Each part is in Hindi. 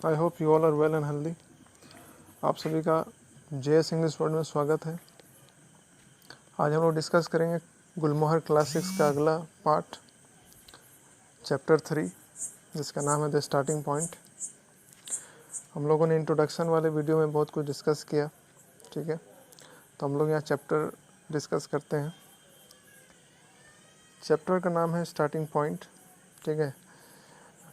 I hope you all are well and healthy. आप सभी का जेएस इंग्लिश वर्ल्ड में स्वागत है। आज हम लोग डिस्कस करेंगे गुलमोहर क्लासिक्स का अगला पार्ट, चैप्टर 3, जिसका नाम है द स्टार्टिंग पॉइंट। हम लोगों ने इंट्रोडक्शन वाले वीडियो में बहुत कुछ डिस्कस किया, ठीक है। तो हम लोग यहाँ चैप्टर डिस्कस करते हैं। चैप्टर का नाम है स्टार्टिंग पॉइंट, ठीक है।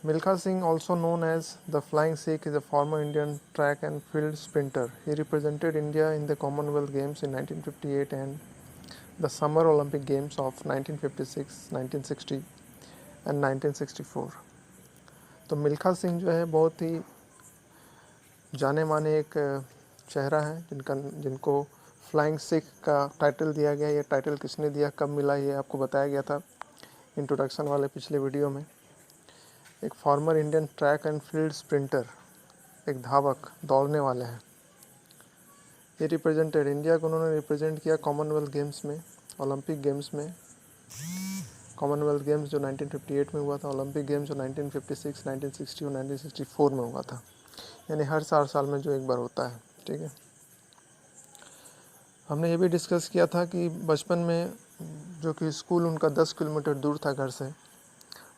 Milkha Singh, also known as the Flying Sikh, is a former Indian track and field sprinter. He represented India in the Commonwealth Games in 1958 and the Summer Olympic Games of 1956, 1960 and 1964. तो मिल्खा सिंह जो है बहुत ही जाने माने एक चेहरा है जिनको फ्लाइंग सिख का टाइटल दिया गया। ये टाइटल किसने दिया, कब मिला, ये आपको बताया गया था इंट्रोडक्शन वाले पिछले वीडियो में। एक former Indian track and field sprinter, एक धावक, दौड़ने वाले हैं। ये रिप्रेजेंटेड, इंडिया को उन्होंने रिप्रेजेंट किया कॉमनवेल्थ गेम्स में, ओलंपिक गेम्स में। कॉमनवेल्थ गेम्स जो 1958 में हुआ था, ओलंपिक गेम्स जो 1956, 1960 और 1964 में हुआ था। यानी हर 4 साल में जो एक बार होता है, ठीक है। हमने ये भी डिस्कस किया था कि बचपन में जो कि स्कूल उनका 10 किलोमीटर दूर था घर से,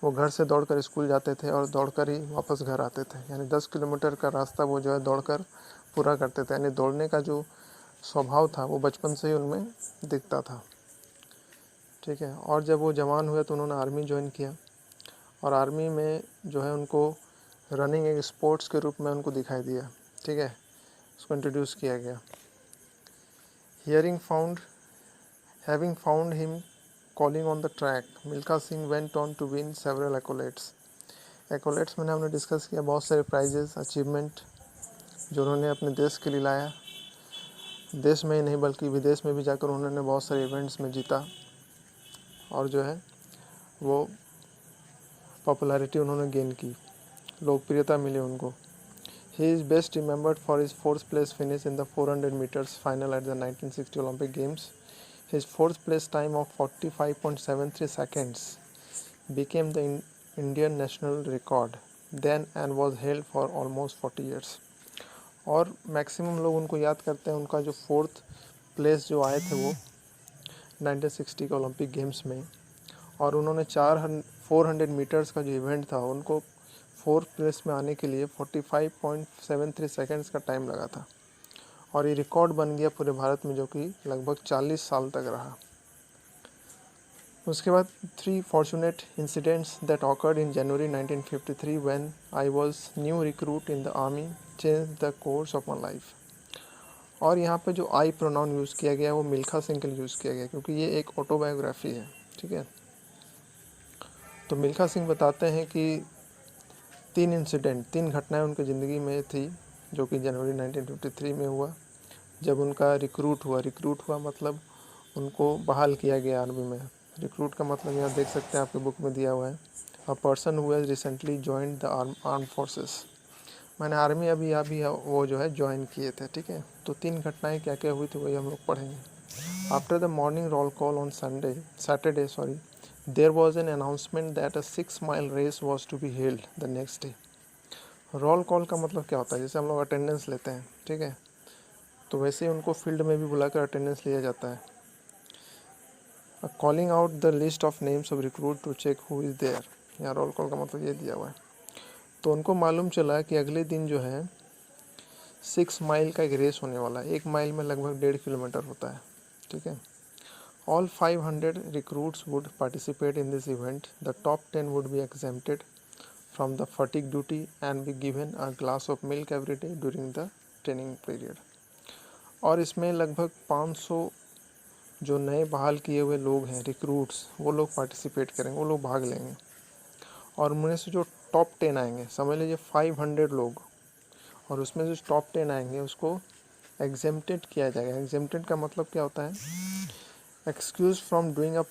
वो घर से दौड़कर स्कूल जाते थे और दौड़कर ही वापस घर आते थे। यानी 10 किलोमीटर का रास्ता वो जो है दौड़कर पूरा करते थे। यानी दौड़ने का जो स्वभाव था वो बचपन से ही उनमें दिखता था, ठीक है। और जब वो जवान हुए तो उन्होंने आर्मी ज्वाइन किया और आर्मी में जो है उनको रनिंग एक स्पोर्ट्स के रूप में उनको दिखाई दिया, ठीक है। उसको इंट्रोड्यूस किया गया। Having found him calling on the track, Milkha Singh went on to win several accolades. Accolades मैंने हमने डिस्कस किया, बहुत सारे प्राइजेस, अचीवमेंट जो उन्होंने अपने देश के लिए लाया। देश में ही नहीं बल्कि विदेश में भी जाकर उन्होंने बहुत सारे इवेंट्स में जीता और जो है वो पॉपुलैरिटी उन्होंने गेन की, लोकप्रियता मिली उनको। He is best remembered for his 4th place finish in the 400 meters final at the 1960 Olympic Games. His 4th place time of 45.73 seconds became the Indian national record then and was held for almost 40 years. और मैक्सिमम लोग उनको याद करते हैं, उनका जो 4th प्लेस जो आए थे वो 1960 के ओलंपिक गेम्स में। और उन्होंने 400 मीटर्स का जो इवेंट था उनको 4th प्लेस में आने के लिए 45.73 सेकेंड्स का टाइम लगा था और ये रिकॉर्ड बन गया पूरे भारत में, जो कि लगभग 40 साल तक रहा। उसके बाद 3 fortunate incidents that occurred in January 1953 when I was new recruit in the army change the course of my life. और यहाँ पे जो आई प्रोनाउन यूज़ किया गया वो मिल्खा सिंह के लिए यूज़ किया गया क्योंकि ये एक ऑटोबायोग्राफी है, ठीक है। तो मिल्खा सिंह बताते हैं कि 3 घटनाएं उनकी ज़िंदगी में थी जो कि जनवरी 1953 में हुआ, जब उनका रिक्रूट हुआ मतलब उनको बहाल किया गया आर्मी में। रिक्रूट का मतलब यहाँ देख सकते हैं, आपके बुक में दिया हुआ है, a person who has recently joined the arm forces. मैंने आर्मी अभी वो जो है ज्वाइन किए थे, ठीक है। तो 3 घटनाएं क्या क्या हुई थी वही हम लोग पढ़ेंगे। After the morning roll call on Saturday there was an announcement that a 6-mile race was to be held the next day. Role call का मतलब क्या होता है, जैसे हम लोग अटेंडेंस लेते हैं, ठीक है। तो वैसे ही उनको फील्ड में भी बुलाकर अटेंडेंस लिया जाता है। Calling out the list of names of recruit to check who is there, यहाँ रोल कॉल का मतलब ये दिया हुआ है। तो उनको मालूम चला कि अगले दिन जो है 6 माइल का एक रेस होने वाला है। 1 माइल में लगभग 1.5 किलोमीटर होता है, ठीक है। All 500 recruits would participate in this event. The top 10 would be exempted from the fatigue duty and be given a glass of milk every day during the training period. और इसमें लगभग 500 जो नए बहाल किए हुए लोग हैं, रिक्रूट्स, वो लोग पार्टिसिपेट करेंगे, वो लोग भाग लेंगे। और उनमें से जो टॉप 10 आएंगे, समझ लीजिए 500 लोग, और उसमें जो टॉप 10 आएंगे उसको एग्जेम्प्टेड किया जाएगा। एग्जेम्प्टेड का मतलब क्या होता है, excuse from doing a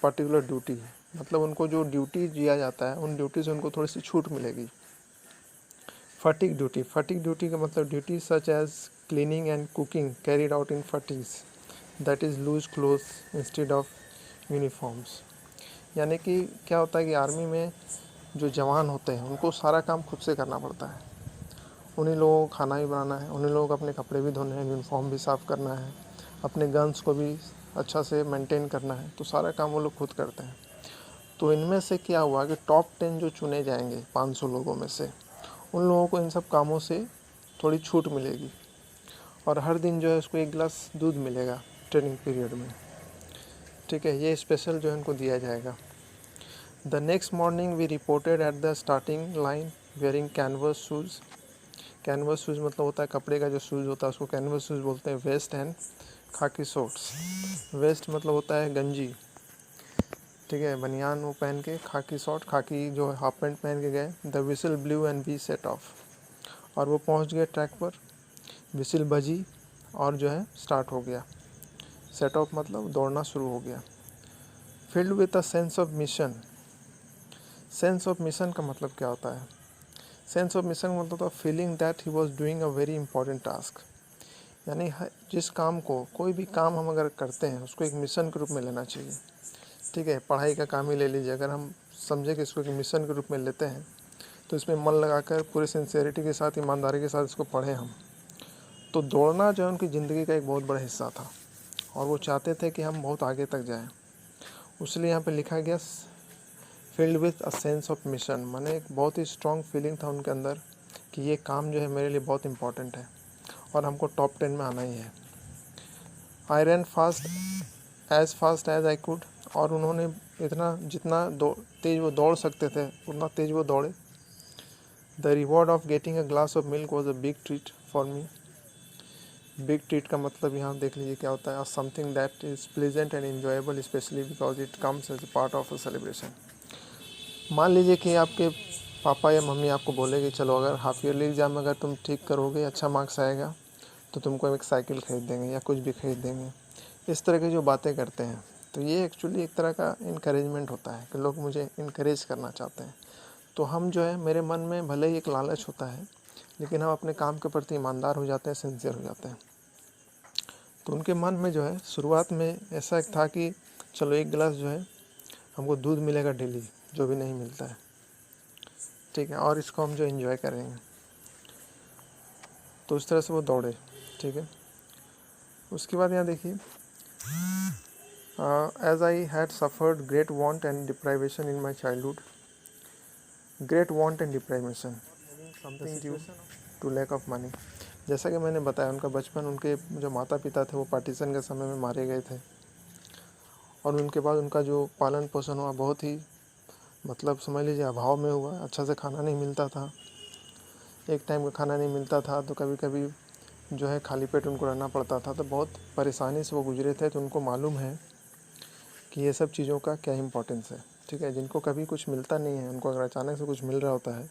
particular duty, मतलब उनको जो ड्यूटी दिया जाता है उन ड्यूटी से उनको थोड़ी सी छूट मिलेगी। फटीग ड्यूटी का मतलब duty such as cleaning and cooking carried out in fatigues that is loose cloth instead of uniforms. यानी कि क्या होता है कि आर्मी में जो जवान होते हैं उनको सारा काम खुद से करना पड़ता है। उन्हीं लोगों को खाना भी बनाना है, उन्हीं लोगों को अपने कपड़े भी धोने हैं, यूनिफॉर्म भी साफ़ करना है, अपने गन्स को भी अच्छा से मेंटेन करना है। तो सारा काम वो लोग खुद करते हैं। तो इनमें से क्या हुआ कि टॉप 10 जो चुने जाएंगे 500 लोगों में से, उन लोगों को इन सब कामों से थोड़ी छूट मिलेगी और हर दिन जो है उसको 1 गिलास दूध मिलेगा ट्रेनिंग पीरियड में। ठीक है, ये स्पेशल जो है इनको दिया जाएगा। The next morning we reported at the starting line wearing canvas shoes. Canvas shoes मतलब होता है कपड़े का जो शूज़ होता है उसको कैनवस शूज़ बोलते हैं। वेस्ट एंड खाकी शॉर्ट्स। वेस्ट मतलब होता है गंजी, ठीक है, बनियान वो पहन के, खाकी शॉर्ट, खाकी जो है हाफ पैंट पहन के गए। The whistle blew and we set off. और वो पहुंच गए ट्रैक पर, विसल बजी और जो है स्टार्ट हो गया। सेट ऑफ मतलब दौड़ना शुरू हो गया। Filled with a sense of mission. Sense of mission का मतलब क्या होता है? सेंस ऑफ मिशन मतलब होता है feeling that he was doing a very important task. यानी जिस काम को, कोई भी काम हम अगर करते हैं उसको एक मिशन के रूप में लेना चाहिए। ठीक है, पढ़ाई का काम ही ले लीजिए, अगर हम समझे कि इसको एक मिशन के रूप में लेते हैं तो इसमें मन लगाकर पूरे सिंसेरिटी के साथ, ईमानदारी के साथ इसको पढ़ें हम, तो दौड़ना जो है उनकी ज़िंदगी का एक बहुत बड़ा हिस्सा था और वो चाहते थे कि हम बहुत आगे तक जाएं। इसलिए यहाँ पे लिखा गया field with a sense of mission, माने एक बहुत ही स्ट्रॉन्ग फीलिंग था उनके अंदर कि ये काम जो है मेरे लिए बहुत इंपॉर्टेंट है और हमको टॉप 10 में आना ही है। I run fast as I could. और उन्होंने जितना तेज़ वो दौड़ सकते थे उतना तेज़ वो दौड़े। The reward of getting a glass of milk was a big treat for me. Big treat का मतलब यहाँ देख लीजिए क्या होता है, something that is pleasant and enjoyable specially because it comes as a part of a celebration. मान लीजिए कि आपके पापा या मम्मी आपको बोले कि चलो अगर हाफ ईयरली एग्ज़ाम में अगर तुम ठीक करोगे, अच्छा मार्क्स आएगा तो तुमको एक साइकिल खरीद देंगे या कुछ भी खरीद देंगे। इस तरह की जो बातें करते हैं तो ये एक्चुअली एक तरह का इनकरेजमेंट होता है कि लोग मुझे इनकरेज करना चाहते हैं। तो हम जो है, मेरे मन में भले ही एक लालच होता है लेकिन हम अपने काम के प्रति ईमानदार हो जाते हैं, सिंसियर हो जाते हैं। तो उनके मन में जो है शुरुआत में ऐसा था कि चलो 1 गिलास जो है हमको दूध मिलेगा डेली, जो भी नहीं मिलता है, ठीक है, और इसको हम जो एंजॉय करेंगे। तो उस तरह से वो दौड़े। ठीक है, उसके बाद यहाँ देखिए, as I had suffered great want and deprivation in my childhood. Great want and deprivation something due to lack of money. जैसा कि मैंने बताया, उनका बचपन, उनके जो माता पिता थे वो पार्टीशन के समय में मारे गए थे और उनके बाद उनका जो पालन पोषण हुआ बहुत ही, मतलब समझ लीजिए अभाव में हुआ। अच्छा से खाना नहीं मिलता था, एक टाइम का खाना नहीं मिलता था, तो कभी कभी जो है खाली पेट उनको रहना पड़ता था। तो बहुत परेशानी से वो गुजरे थे। तो उनको मालूम है कि ये सब चीज़ों का क्या इम्पोर्टेंस है। ठीक है, जिनको कभी कुछ मिलता नहीं है, उनको अगर अचानक से कुछ मिल रहा होता है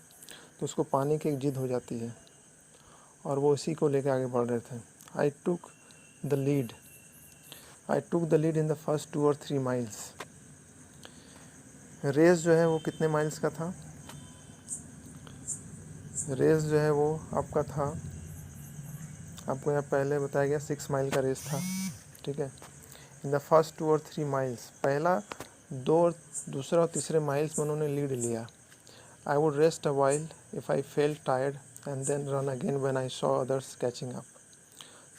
तो उसको पाने की एक जिद हो जाती है और वो इसी को लेकर आगे बढ़ रहे थे। I took the lead in the first 2 और 3 माइल्स। रेस जो है वो कितने माइल्स का था? रेस जो है वो आपका था, आपको यहाँ पहले बताया गया 6 माइल का रेस था। ठीक है, इन द फर्स्ट 2 और 3 माइल्स, पहला 2 और दूसरा और तीसरे माइल्स में उन्होंने लीड लिया। I would rest a while if I felt tired and then run again when I saw others catching up.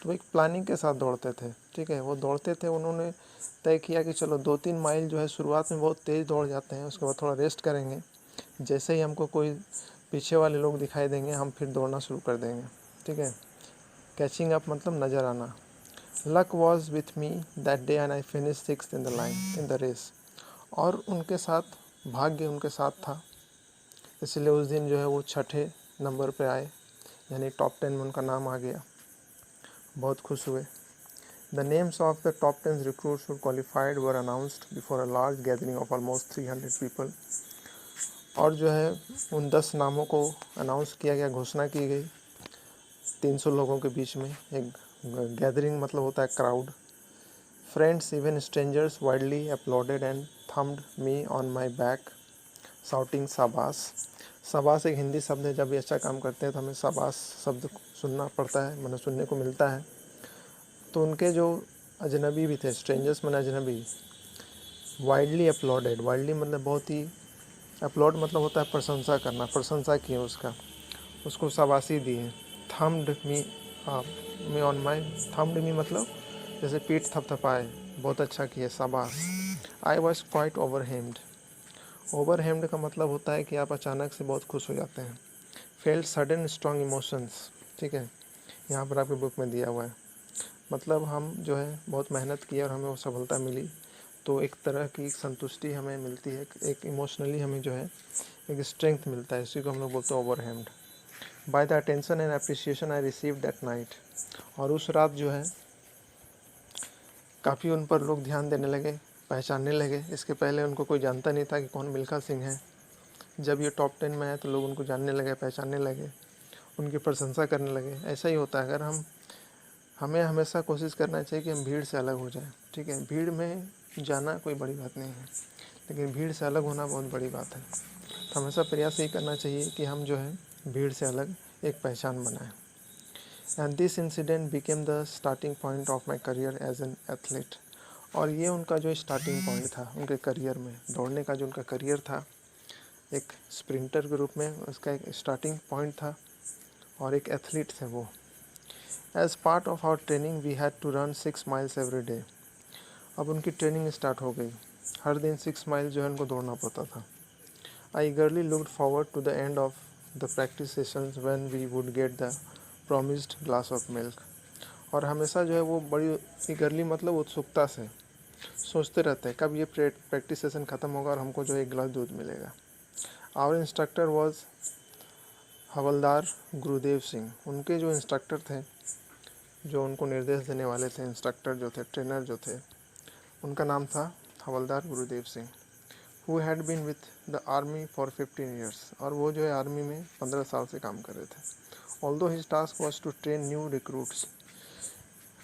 तो एक प्लानिंग के साथ दौड़ते थे। ठीक है, वो दौड़ते थे, उन्होंने तय किया कि चलो 2-3 माइल जो है शुरुआत में बहुत तेज़ दौड़ जाते हैं, उसके बाद थोड़ा रेस्ट करेंगे, जैसे ही हमको कोई पीछे वाले लोग दिखाई देंगे हम फिर दौड़ना शुरू कर देंगे। ठीक है, कैचिंग अप मतलब नज़र आना। Luck was with me that day and I finish 6th in the line in the race. और उनके साथ, भाग्य उनके साथ था, इसलिए उस दिन जो है वो 6ठे नंबर पे आए, यानी टॉप 10 में उनका नाम आ गया। बहुत खुश हुए। The names of the top 10 recruits who qualified were announced before a large gathering of almost 300 people. और जो है उन 10 नामों को अनाउंस किया गया, घोषणा की गई 300 लोगों के बीच में। एक गैदरिंग मतलब होता है crowd. Friends even strangers widely uploaded and thumbed me on my back shouting शाबाश। शाबाश एक हिंदी शब्द है, जब भी अच्छा काम करते हैं तो हमें शाबाश शब्द सुनना पड़ता है, मतलब सुनने को मिलता है। तो उनके जो अजनबी भी थे, स्ट्रेंजर्स मैंने अजनबी, वाइडली अपलॉडेड, वाइडली मतलब बहुत ही, अपलॉड मतलब होता है प्रशंसा करना, प्रशंसा की उसका। उसको शाबाशी दी है। Thumped me on my, thumped me मतलब जैसे पीठ थपथपाए, बहुत अच्छा किया, शाबाश। आई वॉज क्वाइट ओवरहेम्ड, ओवरहेम्ड का मतलब होता है कि आप अचानक से बहुत खुश हो जाते हैं। फेल्ट सडन स्ट्रॉन्ग इमोशंस, ठीक है, यहाँ पर आपकी बुक में दिया हुआ है। मतलब हम जो है बहुत मेहनत की और हमें वो सफलता मिली, तो एक तरह की संतुष्टि हमें मिलती है, एक इमोशनली हमें जो है एक स्ट्रेंथ मिलता है, इसी को हम लोग बोलते हैं overwhelmed. By the attention and appreciation I receive that night, और उस रात जो है काफ़ी उन पर लोग ध्यान देने लगे, पहचानने लगे। इसके पहले उनको कोई जानता नहीं था कि कौन मिल्खा सिंह है। जब ये टॉप 10 में है तो लोग उनको जानने लगे, पहचानने लगे, उनकी प्रशंसा करने लगे। ऐसा ही होता है, अगर हमें हमेशा कोशिश करना चाहिए कि हम भीड़ से अलग हो जाएं, ठीक है। भीड़ में जाना कोई बड़ी बात नहीं है, लेकिन भीड़ से अलग होना बहुत बड़ी बात है। तो हमेशा प्रयास यही करना चाहिए कि हम जो है भीड़ से अलग एक पहचान बनाएं। And this incident became the starting point of my career as an athlete, और ये उनका जो स्टार्टिंग पॉइंट था उनके करियर में, दौड़ने का जो उनका करियर था, एक स्प्रिंटर के रूप में उसका एक स्टार्टिंग पॉइंट था, और एक एथलीट थे वो। As part of our training we had to run 6 miles every day. अब उनकी ट्रेनिंग स्टार्ट हो गई, हर दिन 6 माइल जो है उनको दौड़ना पड़ता था। I eagerly looked forward to the end of the practice sessions when we would get the promised glass of milk, और हमेशा जो है वो बड़ी ईगरली मतलब उत्सुकता से सोचते रहते हैं कब ये प्रैक्टिस सेशन ख़त्म होगा और हमको जो है एक गिलास दूध मिलेगा। आवर इंस्ट्रक्टर वॉज हवलदार गुरुदेव सिंह, उनके जो इंस्ट्रक्टर थे, जो उनको निर्देश देने वाले थे, इंस्ट्रक्टर जो थे, ट्रेनर जो थे, उनका नाम था हवलदार Gurudev Singh. Who had been with the army for 15 years, और वो जो है आर्मी में 15 साल से काम कर रहे थे। Although his task was to train new recruits,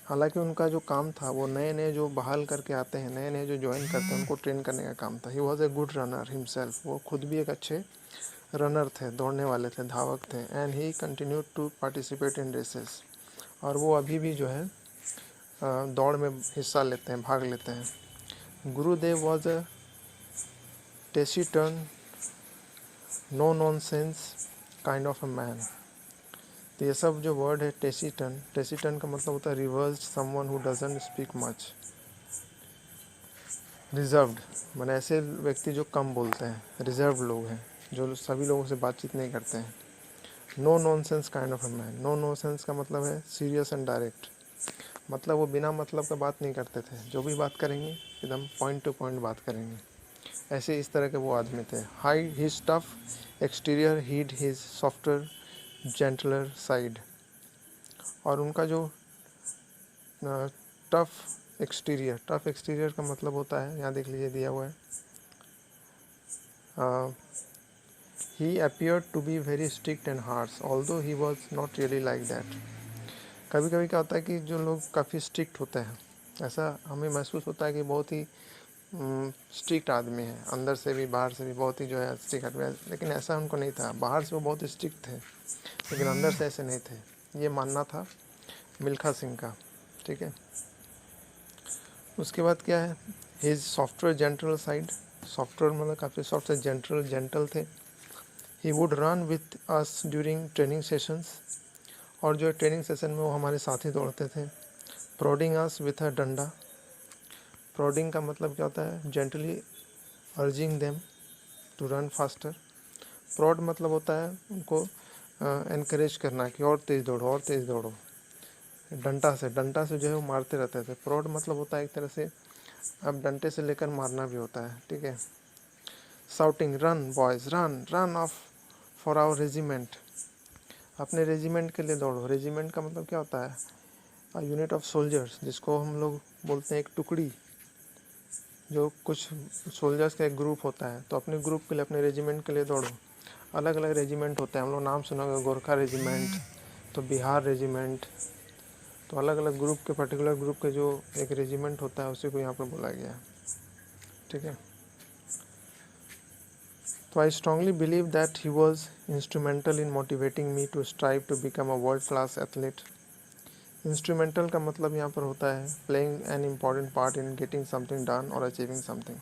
हालांकि उनका जो काम था वो नए नए जो बहाल करके आते हैं, नए नए जो ज्वाइन करते हैं, उनको ट्रेन करने का काम था। He was a good runner himself, वो खुद भी एक अच्छे रनर थे, दौड़ने वाले थे, धावक थे। And he continued to participate in races, और वो अभी भी जो है दौड़ में हिस्सा लेते हैं, भाग लेते हैं। Gurudev was a taciturn, no nonsense kind of a man. तो ये सब जो वर्ड है टेसिटर्न, टेसिटर्न का मतलब होता है reversed, someone who doesn't speak much. Reserved माने ऐसे व्यक्ति जो कम बोलते हैं, रिजर्व लोग हैं, जो सभी लोगों से बातचीत नहीं करते हैं। No nonsense kind of a man, no nonsense का मतलब है सीरियस एंड डायरेक्ट, मतलब वो बिना मतलब का बात नहीं करते थे, जो भी बात करेंगे एकदम पॉइंट टू पॉइंट बात करेंगे। ऐसे इस तरह के वो आदमी थे। High his tough exterior hid his software gentler side, और उनका जो टफ एक्सटीरियर, टफ एक्सटीरियर का मतलब होता है, यहाँ देख लीजिए दिया हुआ है, he appeared to be very strict and harsh although he was not really like that. कभी कभी क्या होता है कि जो लोग काफ़ी स्ट्रिक्ट होते हैं, ऐसा हमें महसूस होता है कि बहुत ही स्ट्रिक्ट आदमी है, अंदर से भी बाहर से भी बहुत ही जो है स्ट्रिक्ट आदमी है, लेकिन ऐसा उनको नहीं था। बाहर से वो बहुत स्ट्रिक्ट थे, लेकिन अंदर से ऐसे नहीं थे, ये मानना था मिल्खा सिंह का, ठीक है। उसके बाद क्या है, his software gentle side, software मतलब काफ़ी सॉफ्ट से जेंटल थे। He would run with us during training sessions, और जो ट्रेनिंग सेशन में वो हमारे साथ ही दौड़ते थे। प्रोडिंग अस विथ अ डंडा, प्रोडिंग का मतलब क्या होता है, gently urging them to run faster. Prod मतलब होता है उनको इनकरेज करना कि और तेज़ दौड़ो, और तेज़ दौड़ो। डंटा से जो है वो मारते रहते थे। प्रोड मतलब होता है एक तरह से अब डंटे से लेकर मारना भी होता है, ठीक है। Shouting run boys run, run off for our regiment, अपने रेजिमेंट के लिए दौड़ो। रेजिमेंट का मतलब क्या होता है, यूनिट ऑफ सोल्जर्स, जिसको हम लोग बोलते हैं एक टुकड़ी, जो कुछ सोल्जर्स का एक ग्रुप होता है, तो अपने ग्रुप के लिए, अपने रेजिमेंट के लिए दौड़ो। अलग अलग रेजिमेंट होते हैं, हम लोग नाम सुना होगा, गोरखा रेजिमेंट, तो बिहार रेजिमेंट, तो अलग अलग ग्रुप के, पर्टिकुलर ग्रुप के जो एक रेजिमेंट होता है उसी को यहाँ पर बोला गया है, ठीक है। तो I strongly believe that he was instrumental in motivating me to strive to become a world class athlete. Instrumental का मतलब यहाँ पर होता है playing an important part in getting something done और अचीविंग समथिंग।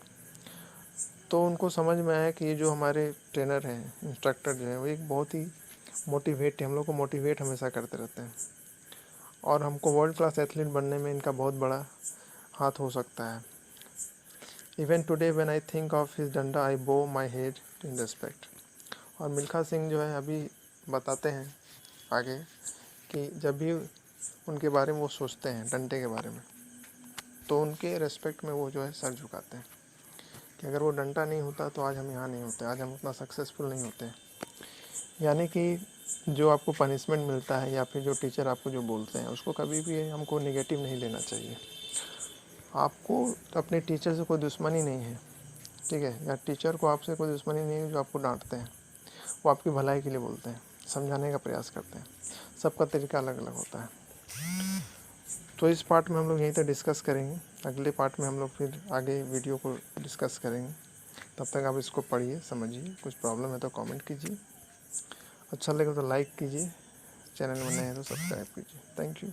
तो उनको समझ में आया कि ये जो हमारे ट्रेनर हैं, इंस्ट्रक्टर जो हैं, वो एक बहुत ही मोटिवेट, हम लोग को मोटिवेट हमेशा करते रहते हैं और हमको वर्ल्ड क्लास एथलीट बनने में इनका बहुत बड़ा हाथ हो सकता है। Even today when I think of his डंडा आई बो माई हेड इन रिस्पेक्ट। और मिल्खा सिंह जो है अभी बताते हैं आगे कि जब भी उनके बारे में वो सोचते हैं डंडे के बारे में, तो उनके रेस्पेक्ट में वो जो है सर झुकाते हैं कि अगर वो डंडा नहीं होता तो आज हम यहाँ नहीं होते, आज हम उतना सक्सेसफुल नहीं होते। यानी कि जो आपको पनिशमेंट मिलता है या फिर जो टीचर आपको जो बोलते हैं उसको कभी भी हमको नेगेटिव नहीं लेना चाहिए। आपको अपने टीचर से कोई दुश्मनी नहीं है, ठीक है, या टीचर को आपसे कोई दुश्मनी नहीं है जो आपको डांटते हैं, वो आपकी भलाई के लिए बोलते हैं, समझाने का प्रयास करते हैं। सबका तरीका अलग अलग होता है। तो इस पार्ट में हम लोग यहीं तक डिस्कस करेंगे, अगले पार्ट में हम लोग फिर आगे वीडियो को डिस्कस करेंगे। तब तक आप इसको पढ़िए, समझिए, कुछ प्रॉब्लम है तो कमेंट कीजिए, अच्छा लगे तो लाइक कीजिए, चैनल में नए हैं तो सब्सक्राइब कीजिए। Thank you.